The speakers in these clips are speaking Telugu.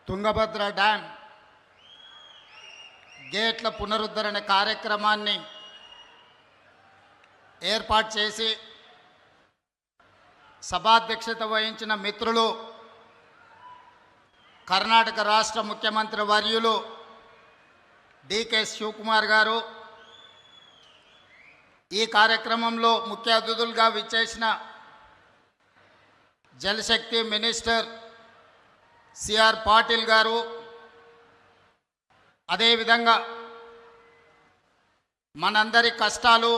తుంగభద్ర డ్యామ్ గేట్ల పునరుద్ధరణ కార్యక్రమాన్ని ఏర్పాటు చేసి సభాధ్యక్షత వహించిన మిత్రులు కర్ణాటక రాష్ట్ర ముఖ్యమంత్రి వర్యులు డికే శివకుమార్ గారు, ఈ కార్యక్రమంలో ముఖ్య అతిథులుగా విచ్చేసిన జలశక్తి మినిస్టర్ సిఆర్ పాటిల్ గారు, అదేవిధంగా మనందరి కష్టాలు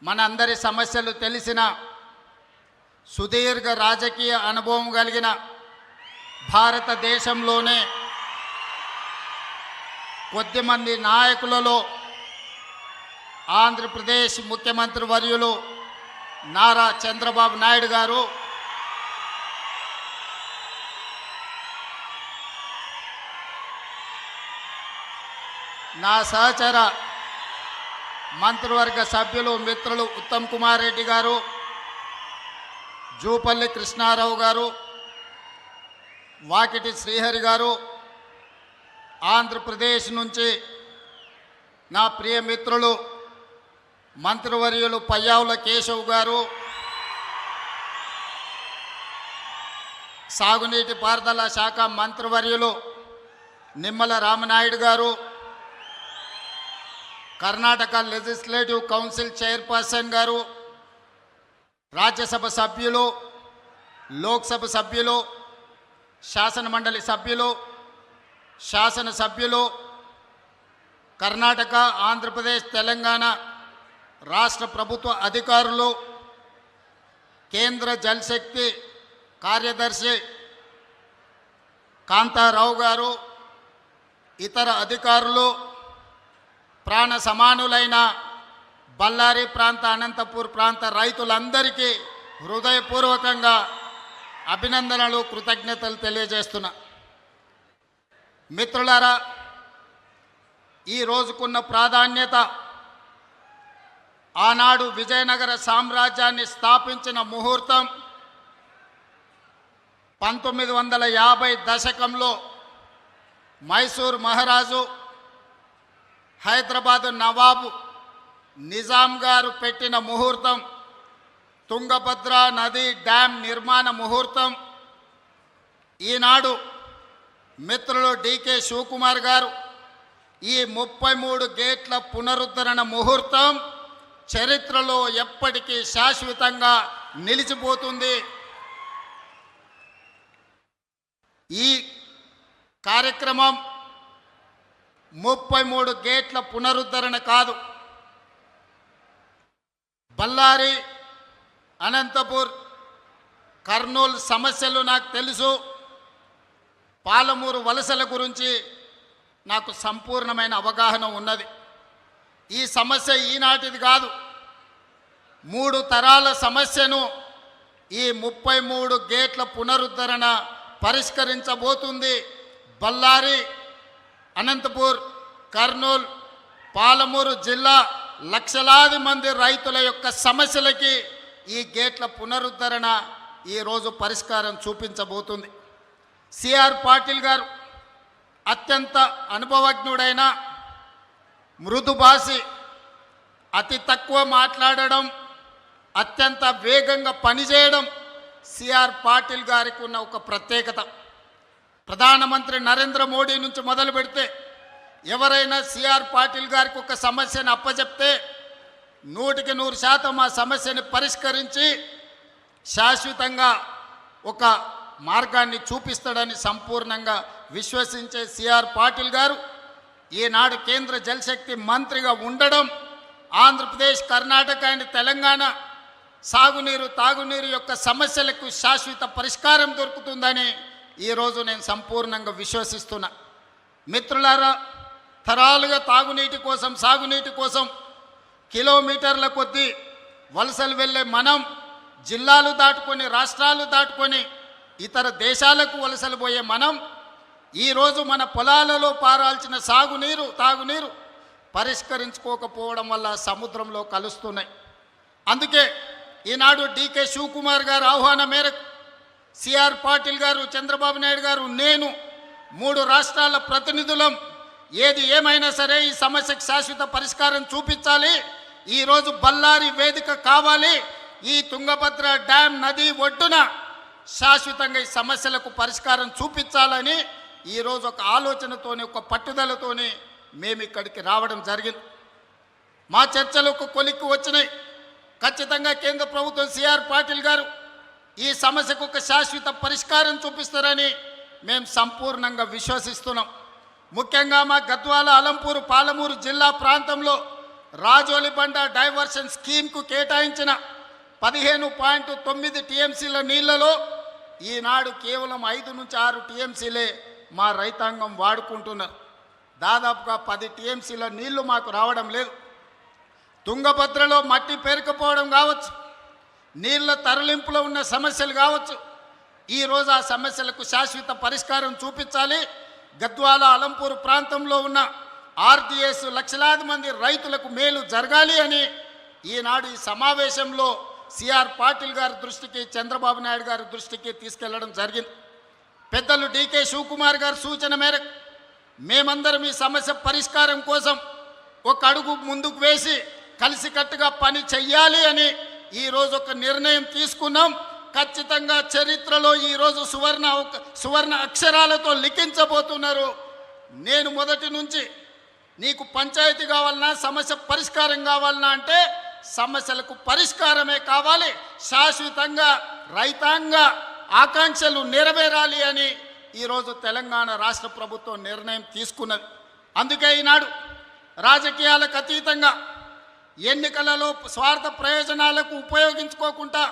మనందరి సమస్యలు తెలిసిన సుదీర్ఘ రాజకీయ అనుభవం కలిగిన భారతదేశంలోనే కొద్దిమంది నాయకులలో ఆంధ్రప్రదేశ్ ముఖ్యమంత్రి వర్యులు నారా చంద్రబాబు నాయుడు గారు, నా సహచర మంత్రివర్గ సభ్యులు మిత్రులు ఉత్తమ్ కుమార్ రెడ్డి గారు, జూపల్లి కృష్ణారావు గారు, వాకిటి శ్రీహరి గారు, ఆంధ్రప్రదేశ్ నుంచి నా ప్రియ మిత్రులు మంత్రివర్యులు పయ్యావుల కేశవ్ గారు, సాగునీటి పారుదల శాఖ మంత్రివర్యులు నిమ్మల రామనాయుడు గారు, కర్ణాటక లెజిస్లేటివ్ కౌన్సిల్ చైర్పర్సన్ గారు, రాజ్యసభ సభ్యులు, లోక్సభ సభ్యులు, శాసనమండలి సభ్యులు, శాసనసభ్యులు, కర్ణాటక, ఆంధ్రప్రదేశ్, తెలంగాణ రాష్ట్ర ప్రభుత్వ అధికారులు, కేంద్ర జలశక్తి కార్యదర్శి కాంతారావు గారు, ఇతర అధికారులు, ప్రాణ సమానులైన బళ్ళారి ప్రాంత, అనంతపూర్ ప్రాంత రైతులందరికీ హృదయపూర్వకంగా అభినందనలు, కృతజ్ఞతలు తెలియజేస్తున్నా. మిత్రులారా, ఈ రోజుకున్న ప్రాధాన్యత ఆనాడు విజయనగర సామ్రాజ్యాన్ని స్థాపించిన ముహూర్తం 1950 దశకంలో మైసూర్ మహారాజు, హైదరాబాదు నవాబు నిజాం గారు పెట్టిన ముహూర్తం, తుంగభద్ర నది డ్యామ్ నిర్మాణ ముహూర్తం. ఈనాడు మిత్రులు డికే శివకుమార్ గారు ఈ 33 గేట్ల పునరుద్ధరణ ముహూర్తం చరిత్రలో ఎప్పటికీ శాశ్వతంగా నిలిచిపోతుంది. ఈ కార్యక్రమం 33 గేట్ల పునరుద్ధరణ కాదు, బళ్ళారి, అనంతపూర్, కర్నూలు సమస్యలు నాకు తెలుసు, పాలమూరు వలసల గురించి నాకు సంపూర్ణమైన అవగాహన ఉన్నది. ఈ సమస్య ఈనాటిది కాదు, 3 తరాల సమస్యను ఈ 33 గేట్ల పునరుద్ధరణ పరిష్కరించబోతుంది. బళ్ళారి, అనంతపూర్, కర్నూలు, పాలమూరు జిల్లా లక్షలాది మంది రైతుల యొక్క సమస్యలకి ఈ గేట్ల పునరుద్ధరణ ఈరోజు పరిష్కారం చూపించబోతుంది. సిఆర్ పాటిల్ గారు అత్యంత అనుభవజ్ఞుడైన, మృదుభాషి, అతి తక్కువ మాట్లాడడం, అత్యంత వేగంగా పనిచేయడం సిఆర్ పాటిల్ గారికి ఉన్న ఒక ప్రత్యేకత. ప్రధానమంత్రి నరేంద్ర మోడీ నుంచి మొదలు పెడితే ఎవరైనా సిఆర్ పాటిల్ గారికి ఒక సమస్యను అప్పచెప్తే 100% ఆ సమస్యని పరిష్కరించి శాశ్వతంగా ఒక మార్గాన్ని చూపిస్తాడని సంపూర్ణంగా విశ్వసించే సిఆర్ పాటిల్ గారు ఈనాడు కేంద్ర జలశక్తి మంత్రిగా ఉండడం, ఆంధ్రప్రదేశ్, కర్ణాటక అండ్ తెలంగాణ సాగునీరు, తాగునీరు యొక్క సమస్యలకు శాశ్వత పరిష్కారం దొరుకుతుందని ఈరోజు నేను సంపూర్ణంగా విశ్వసిస్తున్నా. మిత్రులారా, తరాలుగా తాగునీటి కోసం, సాగునీటి కోసం కిలోమీటర్ల కొద్దీ వలసలు వెళ్ళే మనం, జిల్లాలు దాటుకొని, రాష్ట్రాలు దాటుకొని ఇతర దేశాలకు వలసలు పోయే మనం ఈరోజు మన పొలాలలో పారాల్సిన సాగునీరు, తాగునీరు పరిష్కరించుకోకపోవడం వల్ల సముద్రంలో కలుస్తున్నాయి. అందుకే ఈనాడు డికే శివకుమార్ గారు ఆహ్వానం మేరకు సిఆర్ పాటిల్ గారు, చంద్రబాబు నాయుడు గారు, నేను 3 రాష్ట్రాల ప్రతినిధులం. ఏది ఏమైనా సరే ఈ సమస్యకు శాశ్వత పరిష్కారం చూపించాలి. ఈరోజు బళ్ళారి వేదిక కావాలి. ఈ తుంగభద్ర డ్యామ్ నది ఒడ్డున శాశ్వతంగా ఈ సమస్యలకు పరిష్కారం చూపించాలని ఈరోజు ఒక ఆలోచనతోని, ఒక పట్టుదలతోని మేము ఇక్కడికి రావడం జరిగింది. మా చర్చలకు కొలిక్కి వచ్చినాయి. ఖచ్చితంగా కేంద్ర ప్రభుత్వం సిఆర్ పాటిల్ గారు ఈ సమస్యకు ఒక శాశ్వత పరిష్కారం చూపిస్తారని మేము సంపూర్ణంగా విశ్వసిస్తున్నాం. ముఖ్యంగా మా గద్వాల, అలంపూరు, పాలమూరు జిల్లా ప్రాంతంలో రాజోలిబండ డైవర్షన్ స్కీమ్కు కేటాయించిన 15.9 టీఎంసీల నీళ్లలో ఈనాడు కేవలం 5 నుంచి 6 టీఎంసీలే మా రైతాంగం వాడుకుంటున్నారు. దాదాపుగా 10 టీఎంసీల నీళ్లు మాకు రావడం లేదు. తుంగభద్రలో మట్టి పేరుకుపోవడం కావచ్చు, నీళ్ల తరలింపులో ఉన్న సమస్యలు కావచ్చు. ఈరోజు ఆ సమస్యలకు శాశ్వత పరిష్కారం చూపించాలి. గద్వాల, అలంపూరు ప్రాంతంలో ఉన్న ఆర్డీఎస్ లక్షలాది మంది రైతులకు మేలు జరగాలి అని ఈనాడు ఈ సమావేశంలో సిఆర్ పాటిల్ గారి దృష్టికి, చంద్రబాబు నాయుడు గారి దృష్టికి తీసుకెళ్లడం జరిగింది. పెద్దలు డీకే శివకుమార్ గారి సూచన మేరకు మేమందరం ఈ సమస్య పరిష్కారం కోసం ఒక అడుగు ముందుకు వేసి కలిసికట్టుగా పని చెయ్యాలి అని ఈరోజు ఒక నిర్ణయం తీసుకున్నాం. ఖచ్చితంగా చరిత్రలో ఈరోజు సువర్ణ అక్షరాలతో లిఖించబోతున్నారు. నేను మొదటి నుంచి నీకు పంచాయతీ కావాలన్నా, సమస్య పరిష్కారం కావాలన్నా అంటే సమస్యలకు పరిష్కారమే కావాలి, శాశ్వతంగా రైతాంగ ఆకాంక్షలు నెరవేరాలి అని ఈరోజు తెలంగాణ రాష్ట్ర ప్రభుత్వం నిర్ణయం తీసుకున్నది. అందుకే ఈనాడు రాజకీయాలకు అతీతంగా, ఎన్నికలలో స్వార్థ ప్రయోజనాలకు ఉపయోగించుకోకుండా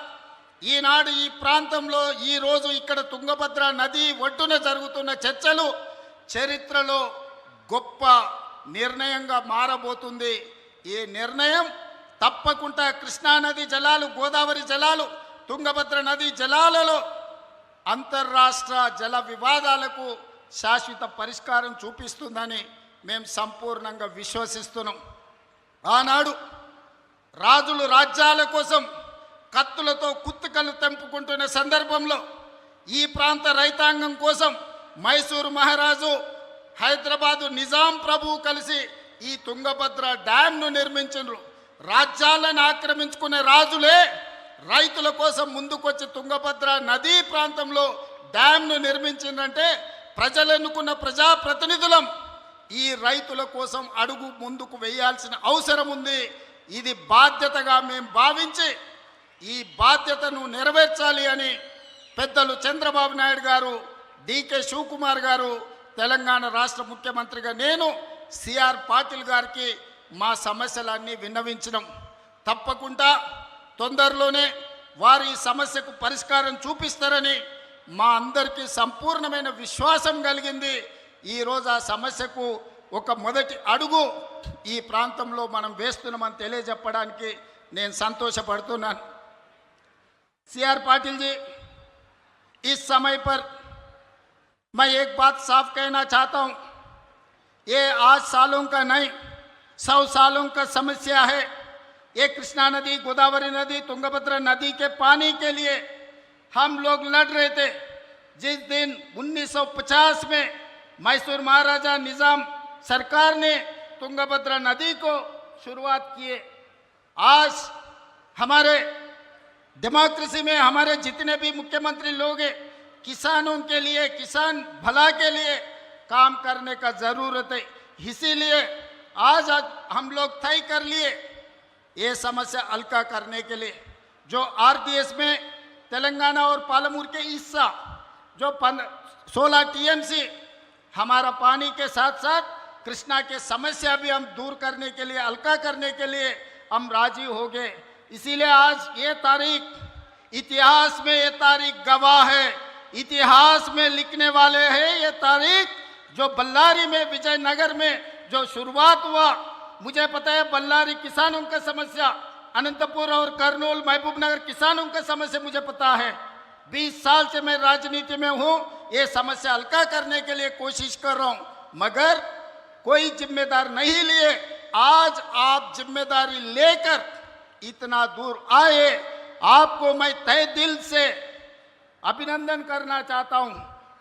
ఈనాడు ఈ ప్రాంతంలో ఈరోజు ఇక్కడ తుంగభద్ర నది ఒడ్డున జరుగుతున్న చర్చలు చరిత్రలో గొప్ప నిర్ణయంగా మారబోతుంది. ఈ నిర్ణయం తప్పకుండా కృష్ణానది జలాలు, గోదావరి జలాలు, తుంగభద్ర నది జలాలలో అంతర్రాష్ట్ర జల వివాదాలకు శాశ్వత పరిష్కారం చూపిస్తుందని మేము సంపూర్ణంగా విశ్వసిస్తున్నాం. ఆనాడు రాజులు రాజ్యాల కోసం కత్తులతో కుత్తుకలు తెంపుకుంటున్న సందర్భంలో ఈ ప్రాంత రైతాంగం కోసం మైసూరు మహారాజు, హైదరాబాదు నిజాం ప్రభువు కలిసి ఈ తుంగభద్ర డ్యామ్ను నిర్మించారు. రాజ్యాలను ఆక్రమించుకునే రాజులే రైతుల కోసం ముందుకొచ్చి తుంగభద్ర నదీ ప్రాంతంలో డ్యామ్ను నిర్మించిందంటే ప్రజలు ఎన్నుకున్న ప్రజాప్రతినిధులం ఈ రైతుల కోసం అడుగు ముందుకు వేయాల్సిన అవసరం ఉంది. ఇది బాధ్యతగా మేము భావించి ఈ బాధ్యతను నెరవేర్చాలి అని పెద్దలు చంద్రబాబు నాయుడు గారు, డీకే శివకుమార్ గారు, తెలంగాణ రాష్ట్ర ముఖ్యమంత్రిగా నేను సిఆర్ పాటిల్ గారికి మా సమస్యలన్నీ విన్నవించినాం. తప్పకుండా తొందరలోనే వారు ఈ సమస్యకు పరిష్కారం చూపిస్తారని మా అందరికీ సంపూర్ణమైన విశ్వాసం కలిగింది. ఈరోజు ఆ సమస్యకు ఒక మొదటి అడుగు ఈ ప్రాంతంలో మనం వేస్తున్నామని తెలియజెప్పడానికి నేను సంతోషపడుతున్నాను. सीआर पाटिल जी, इस समय पर मैं एक बात साफ कहना चाहता हूँ, ये आज सालों का नहीं 100 सालों का समस्या है। ये कृष्णा नदी, गोदावरी नदी, तुंगभद्रा नदी के पानी के लिए हम लोग लड़ रहे थे। जिस दिन 1950 में मैसूर महाराजा निज़ाम सरकार ने तुंगभद्रा नदी को शुरुआत किए, आज हमारे डेमोक्रेसी में हमारे जितने भी मुख्यमंत्री लोग हैं, किसानों के लिए, किसान भला के लिए काम करने का ज़रूरत है। इसीलिए आज हम लोग तय कर लिए ये समस्या हल्का करने के लिए जो आरडीएस में तेलंगाना और पालमूर के हिस्सा जो 16 टीएमसी हमारा पानी के साथ साथ कृष्णा के समस्या भी हम दूर करने के लिए, हल्का करने के लिए हम राजी हो गए। इसीलिए आज ये तारीख, इतिहास में ये तारीख गवाह है, इतिहास में लिखने वाले हैं ये तारीख। जो बल्लारी में, विजयनगर में जो शुरुआत हुआ, मुझे पता है बल्लारी किसानों का समस्या, अनंतपुर और कर्नूल, महबूब नगर किसानों का समस्या मुझे पता है। 20 साल से मैं राजनीति में हूँ, ये समस्या हल्का करने के लिए कोशिश कर रहा हूँ, मगर कोई जिम्मेदार नहीं लिए। आज आप जिम्मेदारी लेकर इतना दूर आए, आपको मैं तहे दिल से अभिनंदन करना चाहता हूं,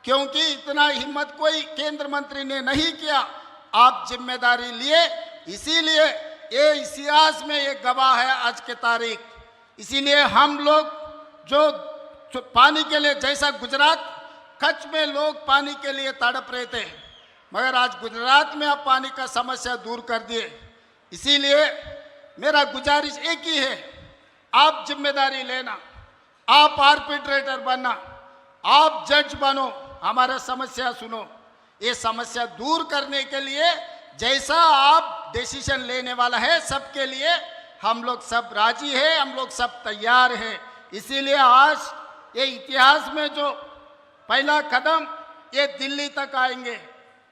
क्योंकि इतना हिम्मत कोई केंद्र मंत्री ने नहीं किया। आप जिम्मेदारी लिए, इसीलिए ये इतिहास में ये गवाह है आज के तारीख। इसीलिए हम लोग जो पानी के लिए, जैसा गुजरात कच्छ में लोग पानी के लिए तड़प रहे थे, मगर आज गुजरात में आप पानी का समस्या दूर कर दिए। इसीलिए मेरा गुजारिश एक ही है, आप जिम्मेदारी लेना, आप आर्बिट्रेटर बनना, आप जज बनो, हमारा समस्या सुनो। ये समस्या दूर करने के लिए जैसा आप डिसीजन लेने वाला है, सबके लिए हम लोग सब राजी है, हम लोग सब तैयार हैं। इसीलिए आज ये इतिहास में जो पहला कदम ये दिल्ली तक आएंगे,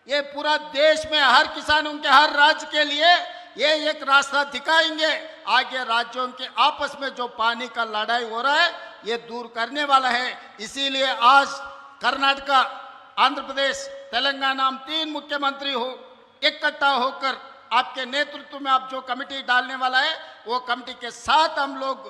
ये पूरा देश में हर किसानों के हर राज्य के लिए ये एक रास्ता दिखाएंगे। आगे राज्यों के आपस में जो पानी का लड़ाई हो रहा है ये दूर करने वाला है। इसीलिए आज कर्नाटका, आंध्र प्रदेश, तेलंगाना, हम 3 मुख्यमंत्री हो इकट्ठा होकर आपके नेतृत्व में आप जो कमेटी डालने वाला है, वो कमेटी के साथ हम लोग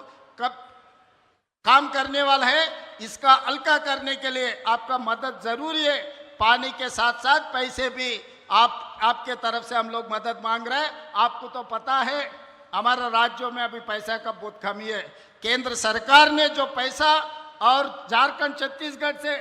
काम करने वाला है। इसका हल्का करने के लिए आपका मदद जरूरी है। पानी के साथ साथ पैसे भी आपके तरफ से हम लोग मदद मांग रहे हैं। आपको तो पता है हमारा राज्यों में अभी पैसा का बहुत कमी है। केंद्र सरकार ने जो पैसा और झारखंड, छत्तीसगढ़ से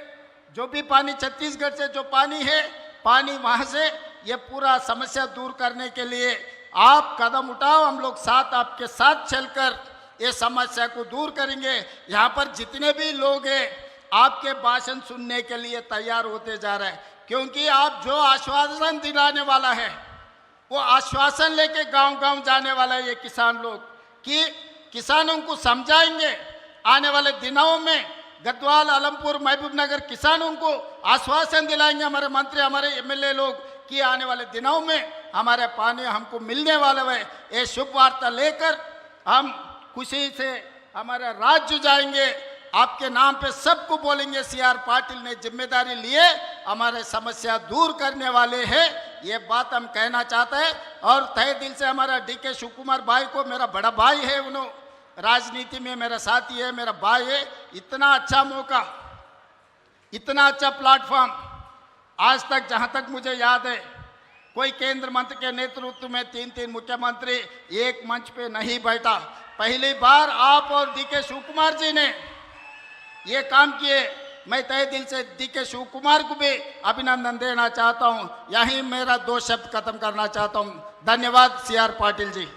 जो भी पानी, छत्तीसगढ़ से जो पानी है, पानी वहाँ से ये पूरा समस्या दूर करने के लिए आप कदम उठाओ। हम लोग साथ, आपके साथ चलकर ये समस्या को दूर करेंगे। यहाँ पर जितने भी लोग हैं आपके भाषण सुनने के लिए तैयार होते जा रहे हैं, क्योंकि आप जो आश्वासन दिलाने वाला है वो आश्वासन लेके गांव-गांव जाने वाला है। ये किसान लोग कि किसानों को समझाएंगे। आने वाले दिनों में गढ़वाल, आलमपुर, महबूबनगर किसानों को आश्वासन दिलाएंगे हमारे मंत्री, हमारे एमएलए लोग कि आने वाले दिनों में हमारे पानी हमको मिलने वाला है। ये शुभ वार्ता लेकर हम खुशी से हमारे राज्य जाएंगे। आपके नाम पे सबको बोलेंगे CR पाटिल ने जिम्मेदारी लिए, हमारे समस्या दूर करने वाले हैं। ये बात हम कहना चाहते हैं। और तहे दिल से हमारा DK शिव कुमार भाई को, मेरा बड़ा भाई है, उन्होंने राजनीति में मेरा साथी है, मेरा भाई है। इतना अच्छा मौका, इतना अच्छा प्लेटफॉर्म आज तक, जहां तक मुझे याद है, कोई केंद्र मंत्री के नेतृत्व में 3 मुख्यमंत्री एक मंच पे नहीं बैठा। पहली बार आप और DK शिव कुमार जी ने ये काम किए। मैं तहे दिल से DK शिव कुमार को भी अभिनंदन देना चाहता हूं। यहीं मेरा 2 शब्द खत्म करना चाहता हूं। धन्यवाद CR पाटिल जी।